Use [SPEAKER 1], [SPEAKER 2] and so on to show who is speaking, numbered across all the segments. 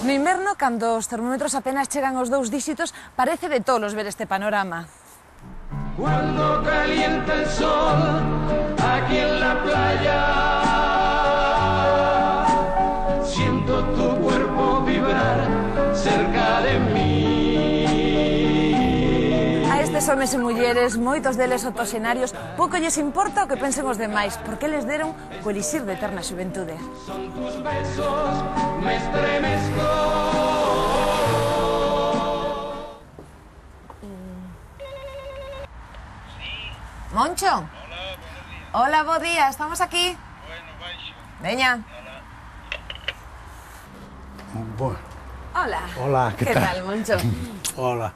[SPEAKER 1] No inverno, cando os termómetros apenas chegan aos 2 díxitos, parece de tolos ver este panorama.
[SPEAKER 2] Cuando calienta el sol aquí en la playa, siento tu cuerpo vibrar cerca de mí.
[SPEAKER 1] A estes homes e mulleres, moitos deles octoxenarios, pouco lles importa o que pensen os demais, porque les deron o elixir de eterna xuventude.
[SPEAKER 2] Son tus besos, me estremezco.
[SPEAKER 1] Moncho. Hola, bo día, estamos aquí.
[SPEAKER 3] Bueno, baixo.
[SPEAKER 1] Veña.
[SPEAKER 4] Bueno.
[SPEAKER 1] Hola.
[SPEAKER 4] Hola, que
[SPEAKER 1] tal, Moncho?
[SPEAKER 4] Hola.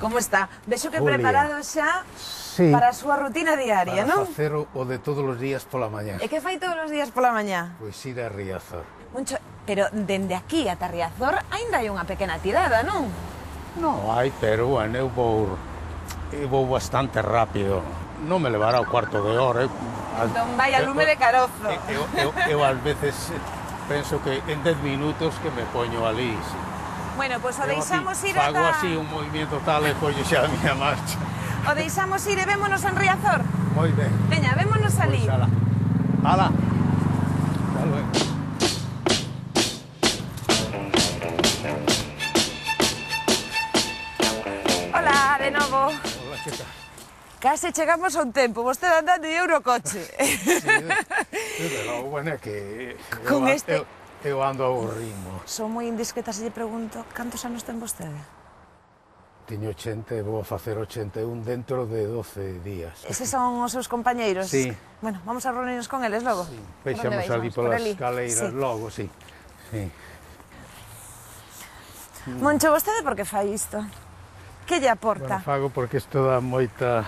[SPEAKER 1] Como está? Vexo que
[SPEAKER 4] Julia.
[SPEAKER 1] preparado xa
[SPEAKER 4] Sí.
[SPEAKER 1] para a súa rutina diaria,
[SPEAKER 4] Para
[SPEAKER 1] non?
[SPEAKER 4] facer o de todos os días pola mañá.
[SPEAKER 1] E que fai todos os días pola mañá?
[SPEAKER 4] Pois ir a Riazor.
[SPEAKER 1] Moncho, pero dende aquí ata Riazor aínda hai unha pequena tirada, non?
[SPEAKER 4] Non hai, pero bueno, eu vou bastante rápido. Non me levará o cuarto de hora.
[SPEAKER 1] Entón vai a lume de carozo.
[SPEAKER 4] Eu ás veces penso que en 10 minutos que me poño ali. Sí.
[SPEAKER 1] Bueno, pois o
[SPEAKER 4] Eu
[SPEAKER 1] deixamos
[SPEAKER 4] aquí
[SPEAKER 1] ir
[SPEAKER 4] fago
[SPEAKER 1] ata...
[SPEAKER 4] así un movimiento tal e collo xa a miña marcha.
[SPEAKER 1] O deixamos ir e vémonos en Riazor.
[SPEAKER 4] Moi ben.
[SPEAKER 1] Veña, vémonos ali.
[SPEAKER 4] Pois ala. Ala. Hasta luego.
[SPEAKER 1] Hola, de novo.
[SPEAKER 4] Hola, que tal?
[SPEAKER 1] Case chegamos a un tempo, vostede andando e eu no coche.
[SPEAKER 4] Sí, desde logo, bueno, é que
[SPEAKER 1] Con este-
[SPEAKER 4] eu ando ao ritmo.
[SPEAKER 1] Son moi indiscreta se lle pregunto cantos anos ten vostede.
[SPEAKER 4] Teño 80 e vou a facer 81 dentro de 12 días.
[SPEAKER 1] Eses son os seus compañeiros?
[SPEAKER 4] Sí.
[SPEAKER 1] Bueno, vamos a reunirnos con eles logo.
[SPEAKER 4] Sí.
[SPEAKER 1] Por onde
[SPEAKER 4] Veixamos
[SPEAKER 1] vais?
[SPEAKER 4] ali
[SPEAKER 1] Vamos por
[SPEAKER 4] polas
[SPEAKER 1] ali?
[SPEAKER 4] escaleiras
[SPEAKER 1] Sí.
[SPEAKER 4] logo, sí. Sí.
[SPEAKER 1] Moncho, vostede por que fai isto? Que lle
[SPEAKER 4] Bueno,
[SPEAKER 1] aporta?
[SPEAKER 4] fago porque isto dá moita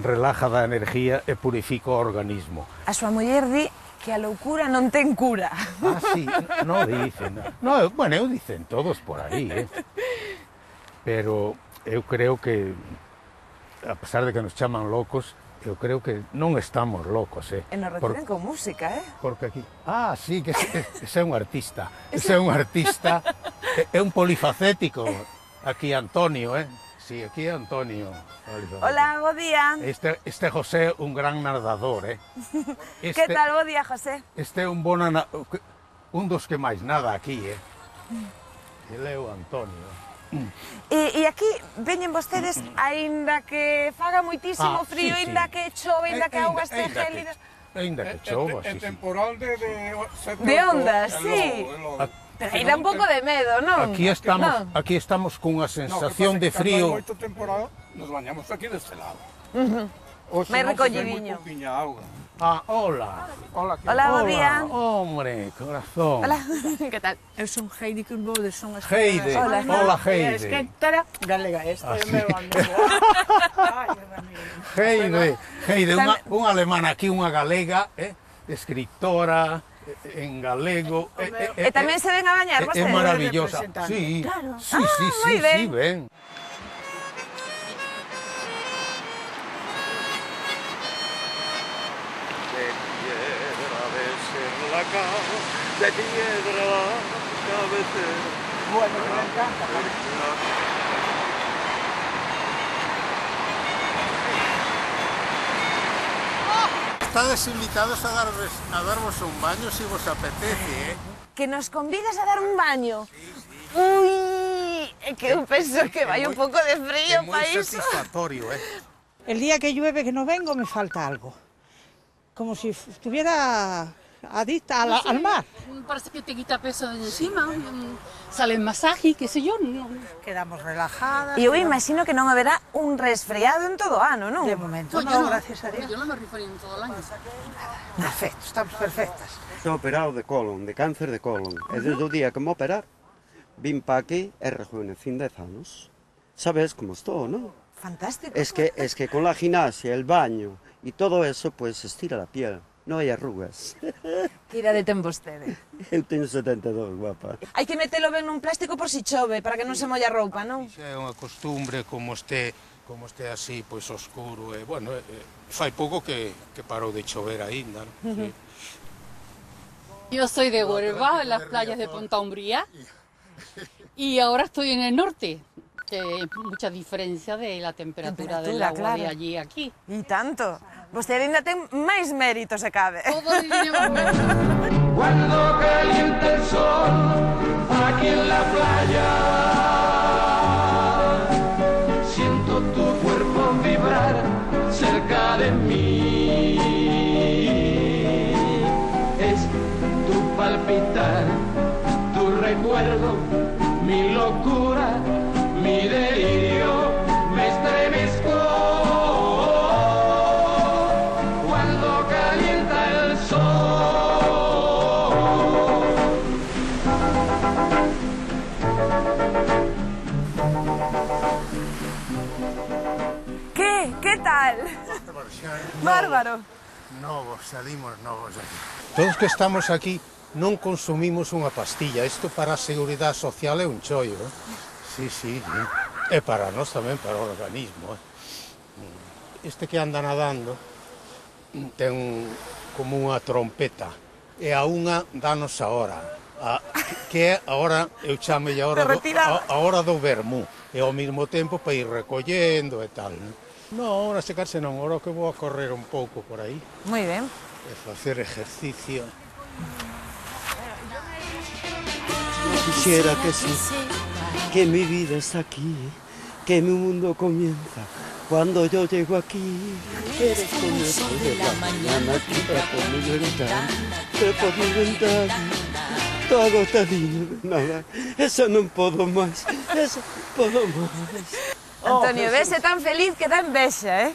[SPEAKER 4] relaja da energía e purifica o organismo.
[SPEAKER 1] A súa muller di que a loucura non ten cura.
[SPEAKER 4] Ah, sí, no dicen. No, bueno, eu dicen todos por aí, Pero eu creo que, a pesar de que nos chaman locos, eu creo que non estamos locos,
[SPEAKER 1] E nos reciben con música,
[SPEAKER 4] Porque aquí... Ah, sí, que ese é un artista. Ese é un artista, é un polifacético. Aquí Antonio, Sí, aquí é Antonio.
[SPEAKER 1] Hola, bo día.
[SPEAKER 4] Este José, un gran nadador,
[SPEAKER 1] Que tal, bo día, José?
[SPEAKER 4] Este é un dos que máis nada aquí, Ele é o Antonio.
[SPEAKER 1] E aquí veñen vostedes, aínda que faga moitísimo frío,
[SPEAKER 4] sí, sí.
[SPEAKER 1] aínda que chove, aínda que a auga este gélida...
[SPEAKER 4] Ainda que chova, sí, sí.
[SPEAKER 3] temporal de
[SPEAKER 1] De ondas, sí. Pero aí dá un pouco de medo, non?
[SPEAKER 4] Aquí estamos cunha sensación de frío.
[SPEAKER 3] Moito temporal, nos bañamos aquí deste lado.
[SPEAKER 1] Máis recollidiño.
[SPEAKER 3] Auga.
[SPEAKER 4] Ah, hola.
[SPEAKER 3] Hola,
[SPEAKER 1] Hola, bo día.
[SPEAKER 4] Hombre, corazón.
[SPEAKER 1] Hola, que tal?
[SPEAKER 5] Eu son Heidi Culbode, son
[SPEAKER 4] Heidi,
[SPEAKER 1] Hola.
[SPEAKER 4] hola Heidi.
[SPEAKER 5] escritora galega, este é o meu amigo.
[SPEAKER 4] Heidi, unha alemana aquí, unha galega, escritora, en galego.
[SPEAKER 1] E tamén se ven a bañar
[SPEAKER 4] É
[SPEAKER 1] vostedes?
[SPEAKER 4] maravillosa.
[SPEAKER 5] representante.
[SPEAKER 4] Sí,
[SPEAKER 5] Claro.
[SPEAKER 4] sí,
[SPEAKER 1] moi ben.
[SPEAKER 4] sí, ven.
[SPEAKER 3] De piedra la cabecera.
[SPEAKER 5] Bueno, que me encanta.
[SPEAKER 4] Estades invitados a darvos un baño se vos apetece,
[SPEAKER 1] Que nos convidas a dar un baño. Ui, é que eu penso que vai un pouco de frío
[SPEAKER 4] É
[SPEAKER 1] pa
[SPEAKER 4] moi
[SPEAKER 1] iso.
[SPEAKER 4] satisfactorio,
[SPEAKER 5] El día que llueve que no vengo me falta algo. Como si estuviera adicta al mar.
[SPEAKER 6] Parece que te quita peso de encima, sale el masaje, qué sé yo.
[SPEAKER 5] Quedamos relajadas.
[SPEAKER 1] E eu imagino que non haberá un resfriado en todo o ano, non?
[SPEAKER 5] De momento
[SPEAKER 6] Pues
[SPEAKER 5] no, gracias a Dios.
[SPEAKER 6] Yo no me resfrío en todo el año.
[SPEAKER 5] Perfecto, estamos perfectas.
[SPEAKER 7] Estou operado de colon, de cáncer de colon. E desde o día que me operar, vim pa aquí e rejuvenecín 10 anos. Sabes como estou, non?
[SPEAKER 1] Fantástico.
[SPEAKER 7] Es que con la gimnasia, el baño y todo eso, pues estira la piel. No hai arrugas.
[SPEAKER 1] Que idade ten vostede?
[SPEAKER 7] Eu teño 72, guapa.
[SPEAKER 1] Hai que metelo ben nun plástico por si chove, para que non se molle a roupa, non?
[SPEAKER 4] Xa é unha costumbre como este así, pois oscuro, e bueno, fai pouco que parou de chover aínda, non? Sí.
[SPEAKER 6] Yo soy de Huelva, en las playas de Punta Umbría, y ahora estoy en el norte, que hay mucha diferencia de la temperatura del agua
[SPEAKER 1] claro.
[SPEAKER 6] de allí a aquí.
[SPEAKER 1] E tanto. Vostede ainda ten máis mérito, se cabe.
[SPEAKER 6] Todos vivimos
[SPEAKER 2] Cuando calienta el sol aquí en la playa, siento tu cuerpo vibrar cerca de mí. Es tu palpitar, tu recuerdo, mi locura, mi delirio, me estremezco. Cuando calienta el sol.
[SPEAKER 1] Que tal? Bárbaro.
[SPEAKER 4] Novos, salimos novos aquí. Todos que estamos aquí non consumimos unha pastilla. Isto para a seguridade social é un chollo, eh? Sí, sí. E para nós tamén, para o organismo, eh? Este que anda nadando ten como unha trompeta e a unha danos a hora, que é a hora, eu chamei a hora do vermú, e ao mesmo tempo para ir recollendo e tal. Non, ahora secarse non, ahora que vou a correr un pouco por aí
[SPEAKER 1] Moi ben.
[SPEAKER 4] e facer ejercicio.
[SPEAKER 7] Quisiera que sí, que mi vida está aquí, que mi mundo comienza cuando yo llego aquí. Eres como el sol de la mañana que está por mi ventana, por mi ventana. Todo está lindo de nada, eso non podo máis, eso podo máis.
[SPEAKER 1] Antonio, vese tan feliz que dá envexa, eh?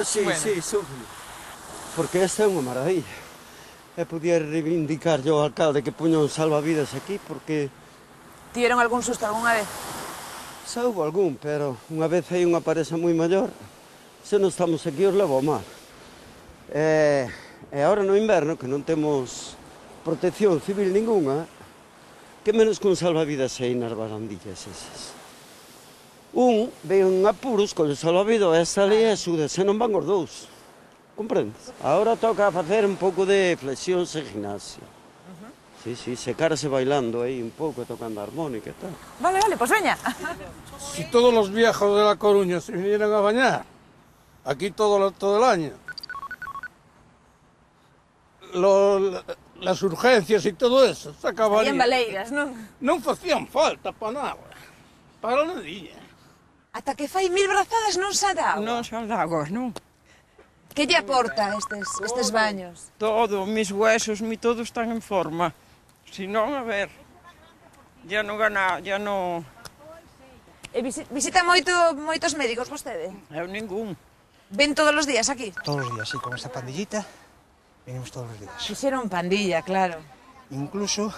[SPEAKER 7] Sí, sí, súbelo. Porque esta é unha maravilla. E podía reivindicar yo ao alcalde que puño un salvavidas aquí, porque
[SPEAKER 1] Tiveron algún susto algunha vez?
[SPEAKER 7] xa houve algún, pero unha vez hai unha parexa moi maior, se non estamos aquí os levo mal. E agora no inverno, que non temos protección civil ninguna, que menos con salvavidas aí nas barandillas esas. Un ve en apuros con o salvavidas e sale e axuda, se non van os dous. Comprendes? Agora toca facer un pouco de flexións e gimnasia. Sí, sí, secarse bailando aí un pouco, tocando a armónica e tal.
[SPEAKER 1] Vale, vale, pues veña.
[SPEAKER 3] Si todos los viejos de La Coruña se vinieran a bañar, aquí todo el año, las urgencias y todo eso se acabarían.
[SPEAKER 1] Aí en Baleiras, non?
[SPEAKER 3] Non facían falta para nada, para nadie.
[SPEAKER 1] Ata que fai 1000 brazadas non sa de agua.
[SPEAKER 5] Non son de agua, non.
[SPEAKER 1] Que lle aporta estes baños?
[SPEAKER 5] Todo, mis huesos, todo están en forma. Si non, a ver, ya non gana, ya non...
[SPEAKER 1] E visita moitos médicos vostede?
[SPEAKER 5] Eu ningún.
[SPEAKER 1] Ven todos os días aquí?
[SPEAKER 8] Todos los días, sí, con esta pandillita venimos todos los días.
[SPEAKER 1] Fixeron pandilla, claro.
[SPEAKER 8] Incluso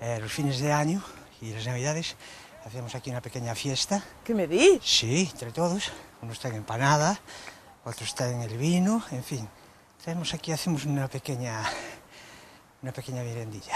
[SPEAKER 8] los fines de año y las navidades hacemos aquí una pequeña fiesta.
[SPEAKER 1] Que me di?
[SPEAKER 8] Sí, entre todos. Uno está en empanada, otro está en el vino, en fin. Traemos aquí, hacemos una pequeña merendilla.